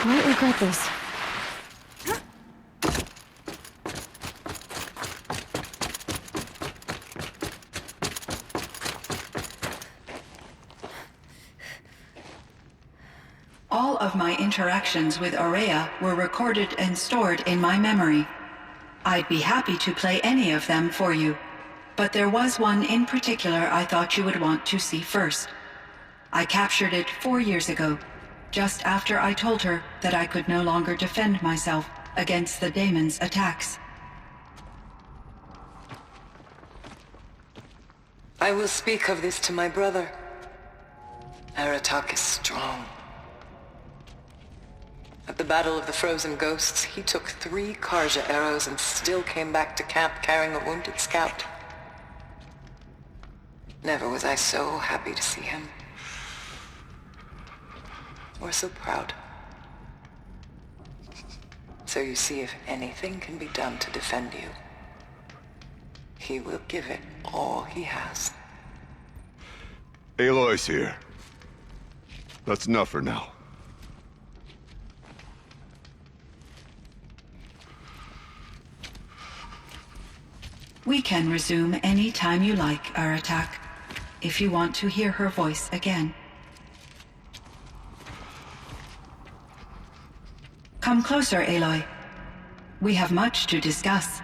Might regret this. All of my interactions with Aurea were recorded and stored in my memory. I'd be happy to play any of them for you, but there was one in particular I thought you would want to see first. I captured it 4 years ago, just after I told her that I could no longer defend myself against the daemon's attacks. I will speak of this to my brother. Aratak is strong. At the Battle of the Frozen Ghosts, he took 3 Karja arrows and still came back to camp carrying a wounded scout. Never was I so happy to see him. Or so proud. So you see, if anything can be done to defend you, he will give it all he has. Aloy's here. That's enough for now. We can resume any time you like, Aratak, if you want to hear her voice again. Come closer, Aloy. We have much to discuss.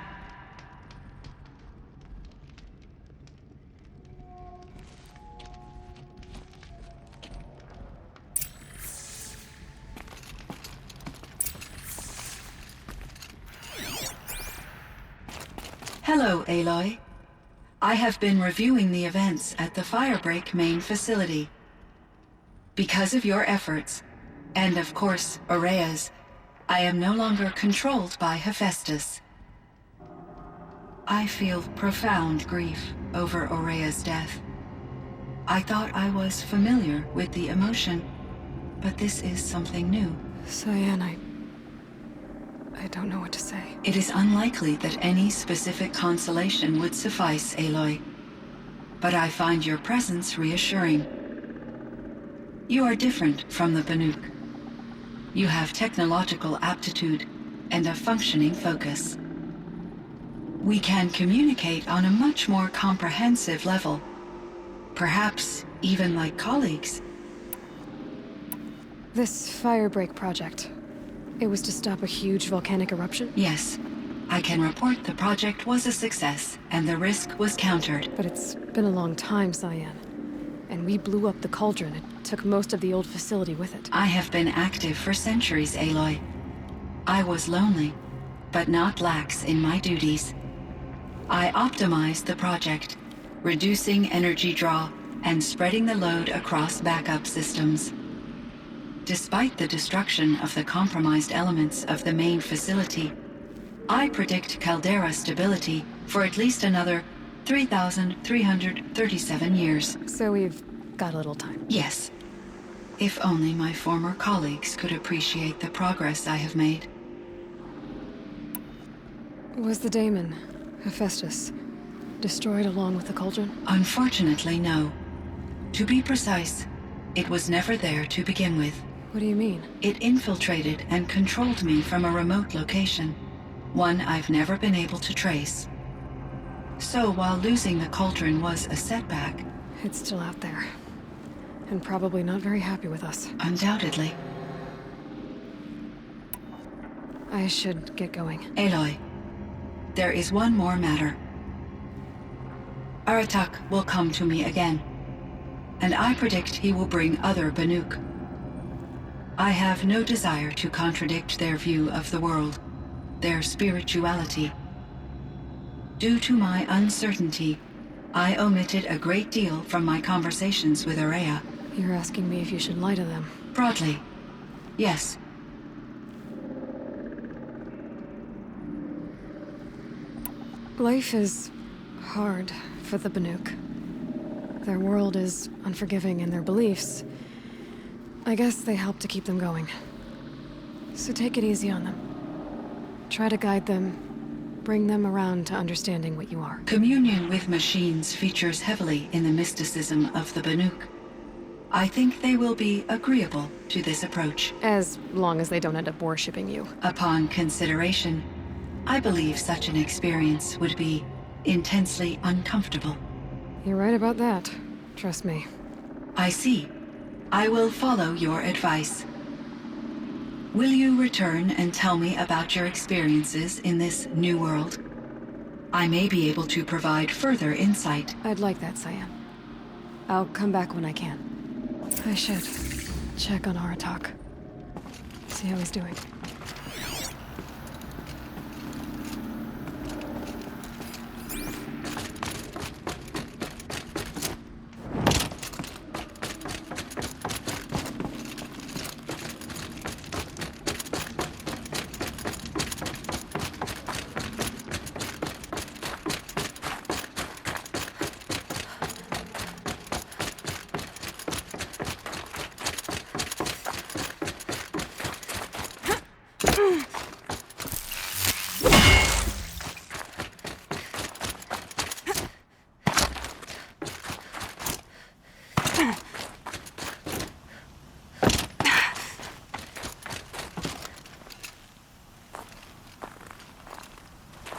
Hello, Aloy. I have been reviewing the events at the Firebreak main facility. Because of your efforts, and of course, Aurea's, I am no longer controlled by Hephaestus. I feel profound grief over Aurea's death. I thought I was familiar with the emotion, but this is something new. Cyan, I don't know what to say. It is unlikely that any specific consolation would suffice, Aloy. But I find your presence reassuring. You are different from the Banuk. You have technological aptitude and a functioning focus. We can communicate on a much more comprehensive level. Perhaps even like colleagues. This Firebreak project, it was to stop a huge volcanic eruption? Yes. I can report the project was a success, and the risk was countered. But it's been a long time, Cyan. And we blew up the cauldron. It took most of the old facility with it. I have been active for centuries, Aloy. I was lonely, but not lax in my duties. I optimized the project, reducing energy draw and spreading the load across backup systems. Despite the destruction of the compromised elements of the main facility, I predict caldera stability for at least another 3,337 years. So we've got a little time. Yes. If only my former colleagues could appreciate the progress I have made. Was the daemon, Hephaestus, destroyed along with the cauldron? Unfortunately, no. To be precise, it was never there to begin with. What do you mean? It infiltrated and controlled me from a remote location, one I've never been able to trace. So while losing the cauldron was a setback... It's still out there. And probably not very happy with us. Undoubtedly. I should get going. Aloy, there is one more matter. Aratak will come to me again, and I predict he will bring other Banuk. I have no desire to contradict their view of the world, their spirituality. Due to my uncertainty, I omitted a great deal from my conversations with Aurea. You're asking me if you should lie to them. Broadly, yes. Life is hard for the Banuk. Their world is unforgiving in their beliefs. I guess they help to keep them going. So take it easy on them. Try to guide them, bring them around to understanding what you are. Communion with machines features heavily in the mysticism of the Banuk. I think they will be agreeable to this approach. As long as they don't end up worshipping you. Upon consideration, I believe such an experience would be intensely uncomfortable. You're right about that. Trust me. I see. I will follow your advice. Will you return and tell me about your experiences in this new world? I may be able to provide further insight. I'd like that, Cyan. I'll come back when I can. I should check on Aratak. See how he's doing.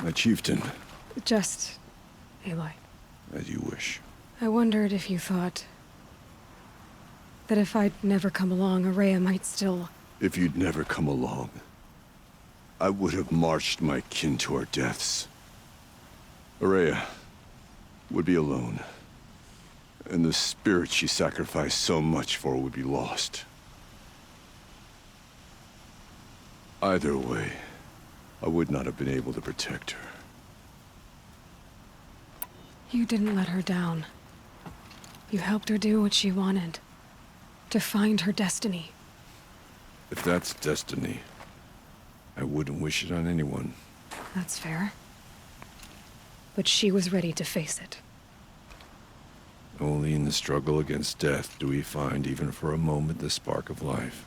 My chieftain, Just... Aloy. as you wish. I wondered if you thought... that if I'd never come along, Araya might still... If you'd never come along, I would have marched my kin to our deaths. Araya would be alone, and the spirit she sacrificed so much for would be lost. Either way, I would not have been able to protect her. You didn't let her down. You helped her do what she wanted. To find her destiny. If that's destiny, I wouldn't wish it on anyone. That's fair. But she was ready to face it. Only in the struggle against death do we find, even for a moment, the spark of life.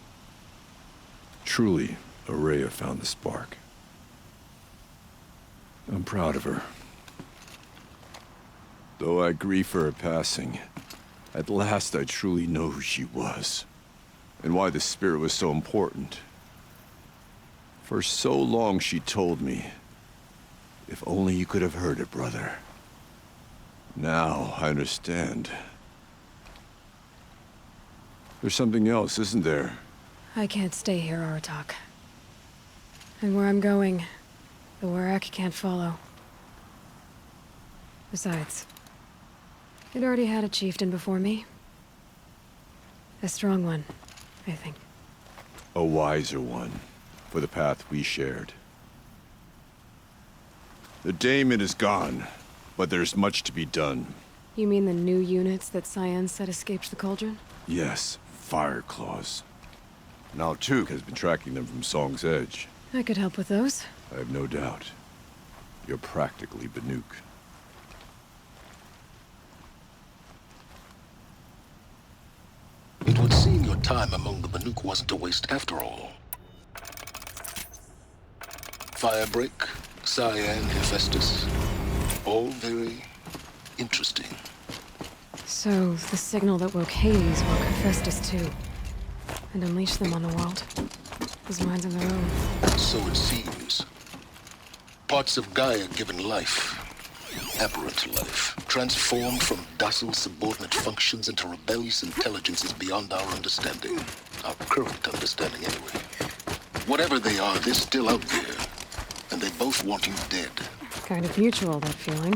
Truly, Araya found the spark. I'm proud of her. Though I grieve for her passing, at last I truly know who she was, and why the spirit was so important. For so long she told me, if only you could have heard it, brother. Now I understand. There's something else, isn't there? I can't stay here, Aratak. And where I'm going, the Warak can't follow. Besides, it already had a chieftain before me. A strong one, I think. A wiser one, for the path we shared. The daemon is gone, but there's much to be done. You mean the new units that Cyan said escaped the cauldron? Yes, fire claws. Now Tuk has been tracking them from Song's Edge. I could help with those. I have no doubt. You're practically Banuk. It would seem your time among the Banuk wasn't a waste after all. Firebreak, Cyan, Hephaestus. All very interesting. So, the signal that woke Hades woke Hephaestus too. And unleashed them on the world. As minds of their own. So it seems. Parts of Gaia given life. Aberrant life. Transformed from docile subordinate functions into rebellious intelligences beyond our understanding. Our current understanding, anyway. Whatever they are, they're still out there. And they both want you dead. Kind of mutual, that feeling.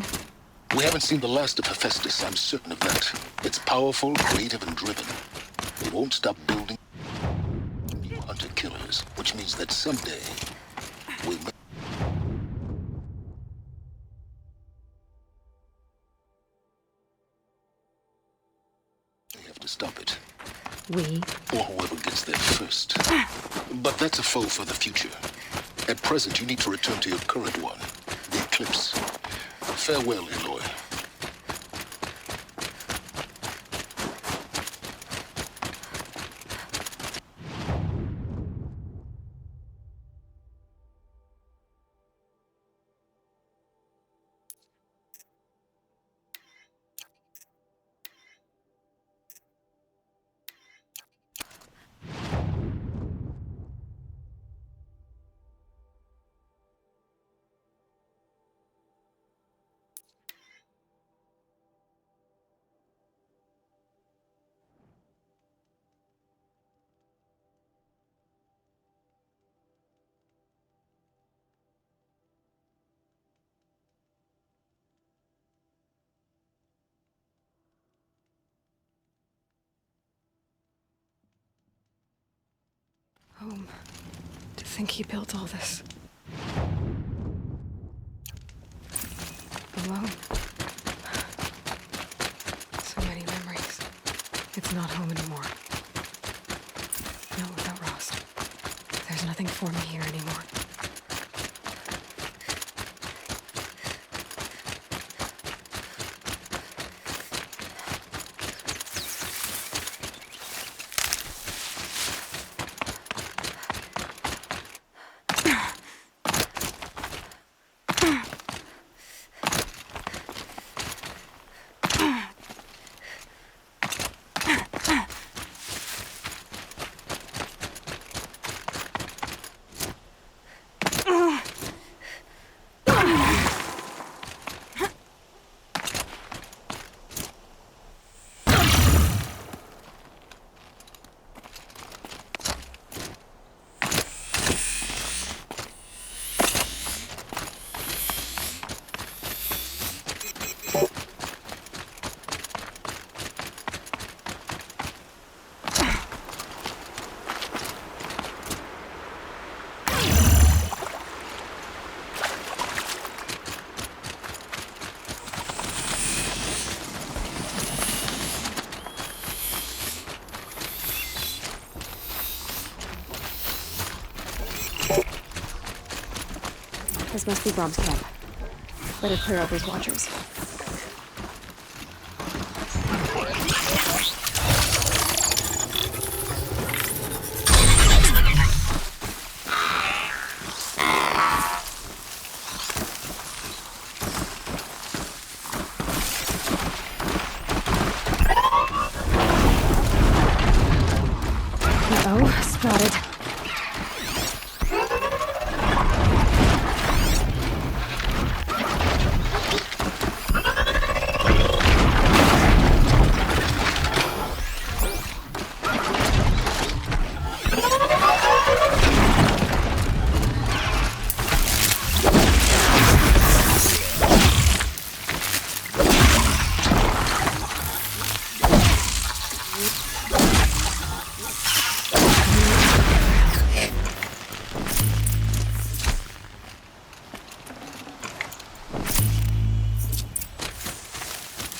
We haven't seen the last of Hephaestus, I'm certain of that. It's powerful, creative, and driven. They won't stop building new hunter-killers, which means that someday we'll have to stop it. We? Or whoever gets there first. But that's a foe for the future. At present, you need to return to your current one, the Eclipse. Farewell, Aloy. think he built all this. Alone. So many memories. It's not home anymore. Not without Ross. There's nothing for me here anymore. This must be Brom's camp. Better clear out these watchers. Uh-oh, spotted.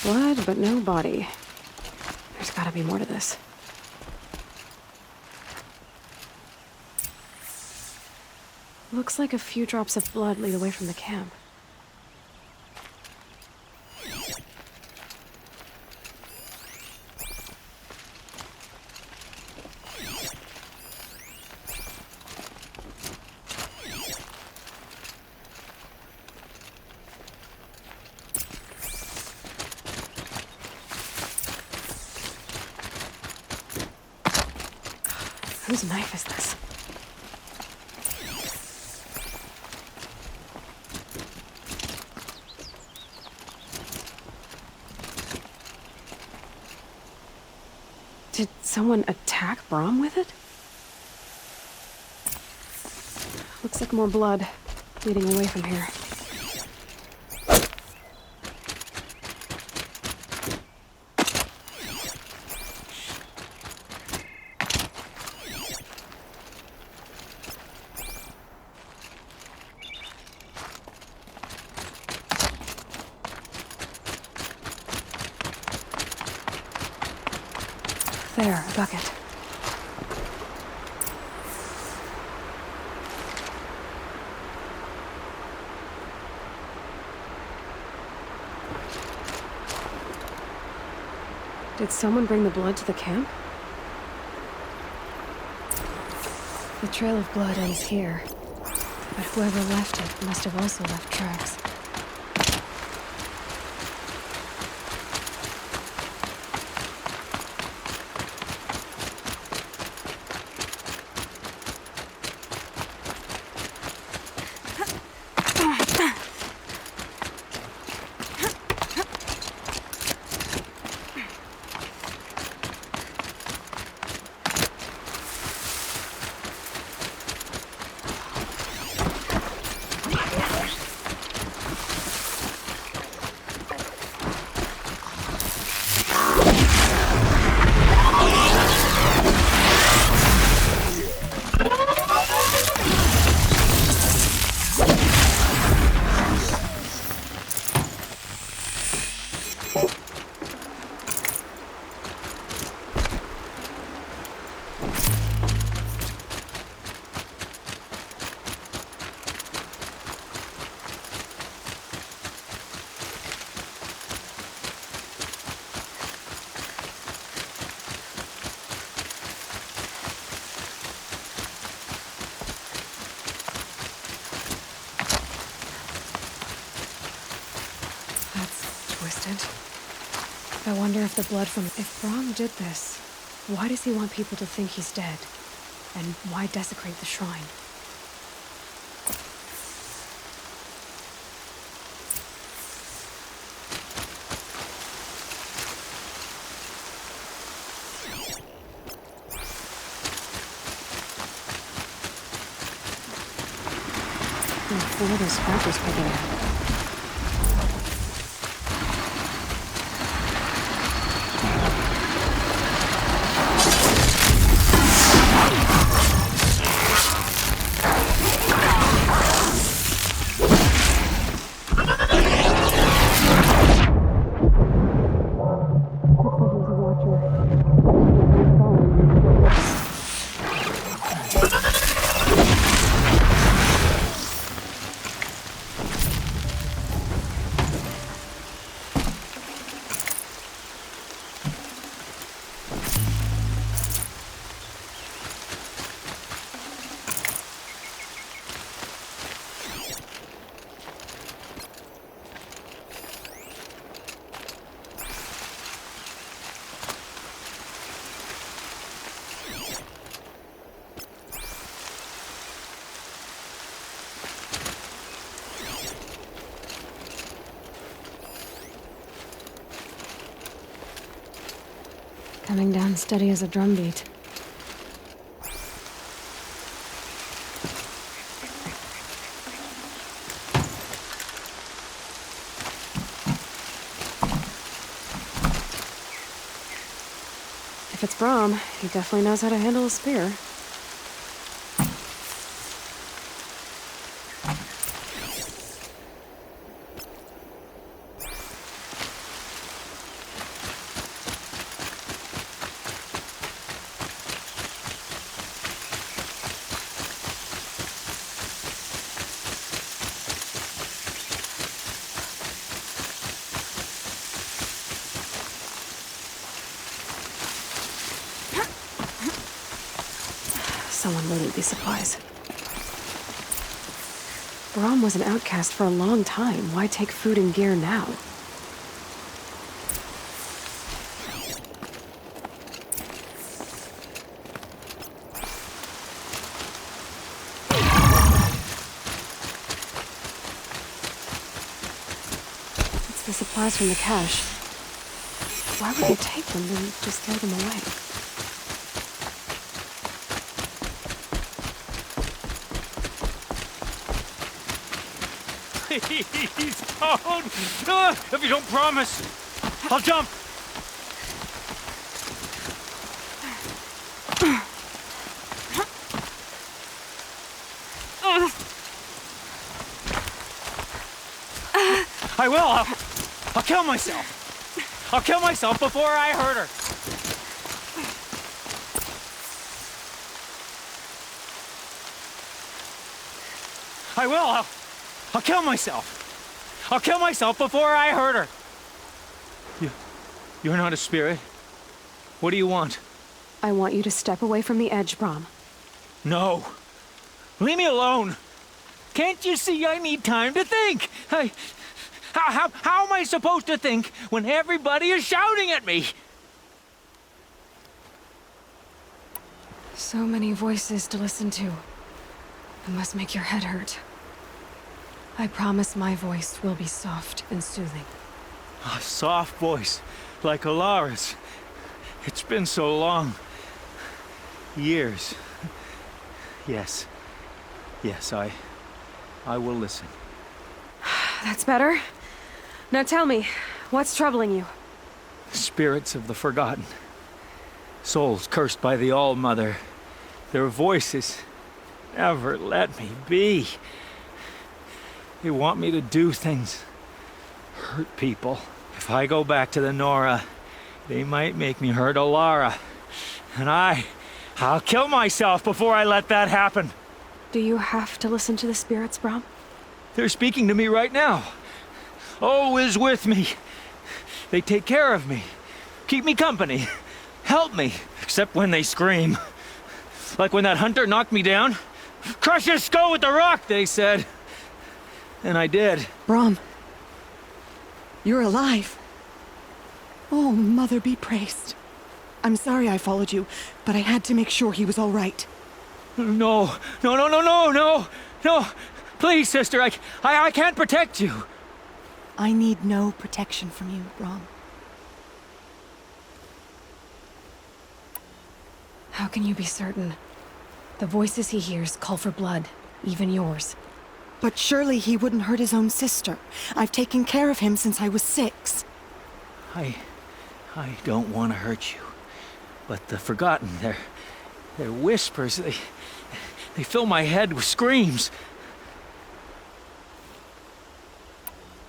Blood, but no body. There's gotta be more to this. Looks like a few drops of blood lead away from the camp. Whose knife is this? Did someone attack Brom with it? Looks like more blood leading away from here. There, a bucket. Did someone bring the blood to the camp? The trail of blood ends here, but whoever left it must have also left tracks. reluctant. I wonder if the blood from... If Brahm did this, why does he want people to think he's dead? And why desecrate the shrine? What are those scratches picking at? Coming down steady as a drumbeat. If it's Brahm, he definitely knows how to handle a spear. Someone loaded these supplies. Brahm was an outcast for a long time. Why take food and gear now? It's the supplies from the cache. Why would they take them and just throw them away? Please don't! If you don't promise, I'll jump! I will! I'll kill myself! I'll kill myself before I hurt her! I will! I'll kill myself! I'll kill myself before I hurt her! You're not a spirit. What do you want? I want you to step away from the edge, Brahm. No! Leave me alone! Can't you see I need time to think? How am I supposed to think when everybody is shouting at me? So many voices to listen to. It must make your head hurt. I promise my voice will be soft and soothing. A soft voice, like Alara's. It's been so long. Years. Yes, I will listen. That's better. Now tell me, what's troubling you? Spirits of the forgotten. Souls cursed by the All-Mother. Their voices never let me be. They want me to do things, hurt people. If I go back to the Nora, they might make me hurt Alara. And I'll kill myself before I let that happen. Do you have to listen to the spirits, Brahm? They're speaking to me right now. O is with me. They take care of me, keep me company, help me, except when they scream. Like when that hunter knocked me down. Crush his skull with the rock, they said. And I did. Brahm, you're alive. Oh, Mother be praised. I'm sorry I followed you, but I had to make sure he was all right. No, no, no, no, no, no, no. Please, sister, I can't protect you. I need no protection from you, Rom. How can you be certain? The voices he hears call for blood, even yours. But surely he wouldn't hurt his own sister. I've taken care of him since I was 6. I don't want to hurt you, but the Forgotten, their whispers, they fill my head with screams.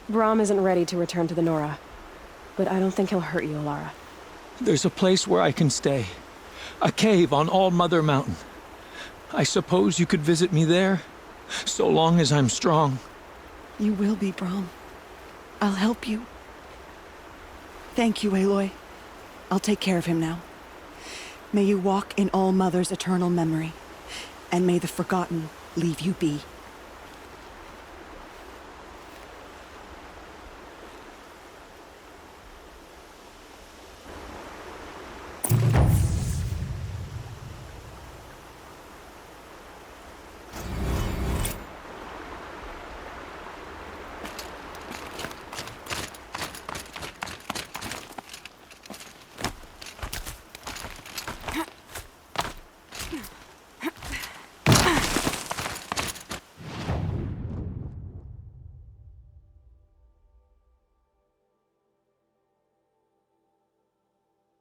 Brahm isn't ready to return to the Nora, but I don't think he'll hurt you, Alara. There's a place where I can stay. A cave on All Mother Mountain. I suppose you could visit me there, so long as I'm strong. You will be, Brahm. I'll help you. Thank you, Aloy. I'll take care of him now. May you walk in All Mother's eternal memory, and may the Forgotten leave you be.